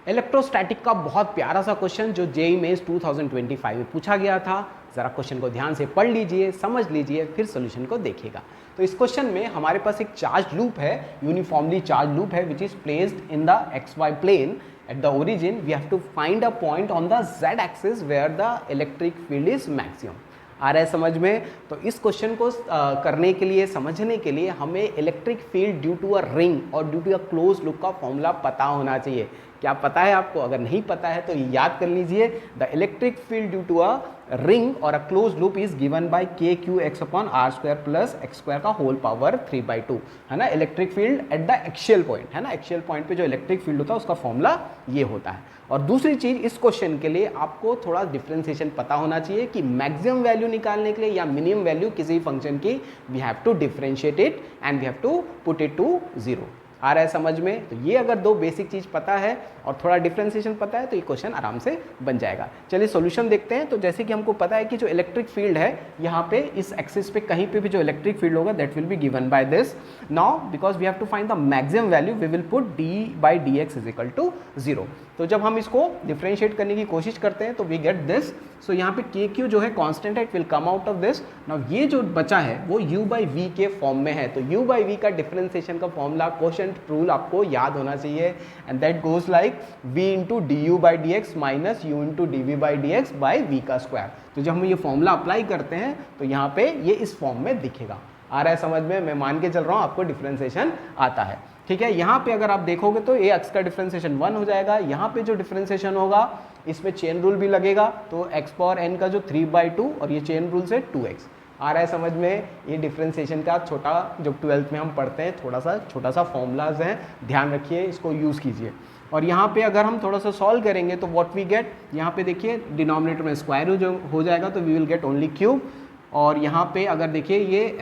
Electrostatic का बहुत प्यारा सा क्वेश्चन जो जेईई मेंस 2025 में पूछा गया था। ज़रा क्वेश्चन को ध्यान से पढ़ लीजिए, समझ लीजिए, फिर सोल्यूशन को देखिएगा। तो इस क्वेश्चन में हमारे पास एक चार्ज लूप है, यूनिफॉर्मली चार्ज लूप है, which is placed in the XY plane. At the origin we have to find a point on the Z axis where the electric field is maximum। आ रहा है समझ में? तो इस question को करने के लिए, समझने के लिए हमें electric field due to a ring और due to a close loop का फॉर्मूला पता होना चाहिए। क्या पता है आपको? अगर नहीं पता है तो याद कर लीजिए। The electric field due to a ring और a close loop is given by KQ x/r² plus x² का होल पावर 3/2, है ना। Electric field at the axial point, है ना। एक्सियल पॉइंट पे जो इलेक्ट्रिक फील्ड होता है उसका फॉर्मूला ये होता है। और दूसरी चीज, इस क्वेश्चन के लिए आपको थोड़ा डिफरेंशिएशन पता होना चाहिए कि मैक्सिमम वैल्यू निकालने के लिए या मिनिमम वैल्यू किसी फंक्शन की, we have to differentiate it and we have to put it to 0। आ रहा है समझ में? तो ये अगर दो बेसिक चीज पता है और थोड़ा डिफरेंशिएशन पता है तो ये क्वेश्चन आराम से बन जाएगा। चलिए सॉल्यूशन देखते हैं। तो जैसे कि हमको पता है कि जो इलेक्ट्रिक फील्ड है यहाँ पे इस एक्सिस पे कहीं पे भी जो इलेक्ट्रिक फील्ड होगा that will be given by this. Now because we have to find the maximum value we will put d/dx is equal to 0। तो जब हम इसको डिफरेंशिएट करने की कोशिश करते हैं तो वी गेट दिस। सो यहाँ पे KQ जो है कांस्टेंट है, it will come out of this. Now ये जो बचा है वो U/V के फॉर्म में है। तो U/V का डिफरेंशिएशन का फॉर्मूला, क्वोशिएंट रूल आपको याद होना चाहिए, and that goes like V into du/dx minus U into dv/dx by V का स्क्वायर। तो जब हम ये फॉर्मूला अप्लाई करते हैं तो यहाँ पे ये इस फॉर्म में दिखेगा। आ रहा है समझ में? मैं मान के चल रहा हूँ आपको डिफरेंशिएशन आता है, ठीक है। यहाँ पे अगर आप देखोगे तो ये x का डिफरेंशिएशन 1 हो जाएगा। यहाँ पे जो डिफरेंशिएशन होगा इसमें चेन रूल भी लगेगा, तो x⁴n का जो 3/2 और ये चेन रूल से 2x। आ रहा है समझ में? ये डिफरेंशिएशन का छोटा, जब 12th में हम पढ़ते हैं, छोटा सा फॉर्मूलाज हैं, ध्यान रखिए, इसको यूज़ कीजिए। और यहाँ पे अगर हम थोड़ा सा सॉल्व करेंगे तो व्हाट वी गेट, यहाँ पे देखिए डिनोमिनेटर में स्क्वायर जो हो जाएगा तो we will get only cube. और यहाँ पे अगर देखिए ये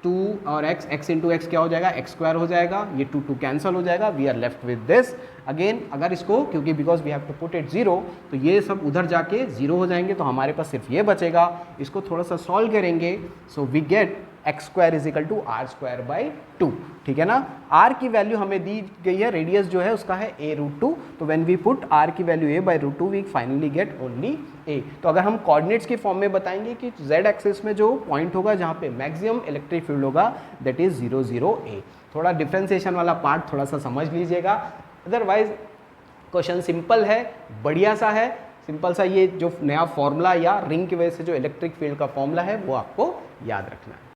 2 और x इंटू एक्स क्या हो जाएगा, x² हो जाएगा, ये 2 कैंसिल हो जाएगा, we are left with this. Again अगर इसको, क्योंकि because we have to put it 0, तो ये सब उधर जाके 0 हो जाएंगे, तो हमारे पास सिर्फ ये बचेगा। इसको थोड़ा सा सॉल्व करेंगे, so we get x² is equal to r²/2, ठीक है ना। r की वैल्यू हमें दी गई है, रेडियस जो है उसका है a√2, तो व्हेन वी पुट r की value a/√2 we finally get only a। तो अगर हम कोऑर्डिनेट्स के फॉर्म में बताएंगे कि z एक्सिस में जो पॉइंट होगा जहाँ पे मैक्सिमम इलेक्ट्रिक फील्ड होगा दैट इज 0, 0, a। थोड़ा डिफरेंशिएशन वाला पार्ट थोड़ा सा समझ लीजिएगा, अदरवाइज क्वेश्चन सिंपल है, बढ़िया सा है, सिंपल सा। ये जो नया फॉर्मूला या रिंग की वजह से जो इलेक्ट्रिक फील्ड का फॉर्मूला है वो आपको याद रखना है।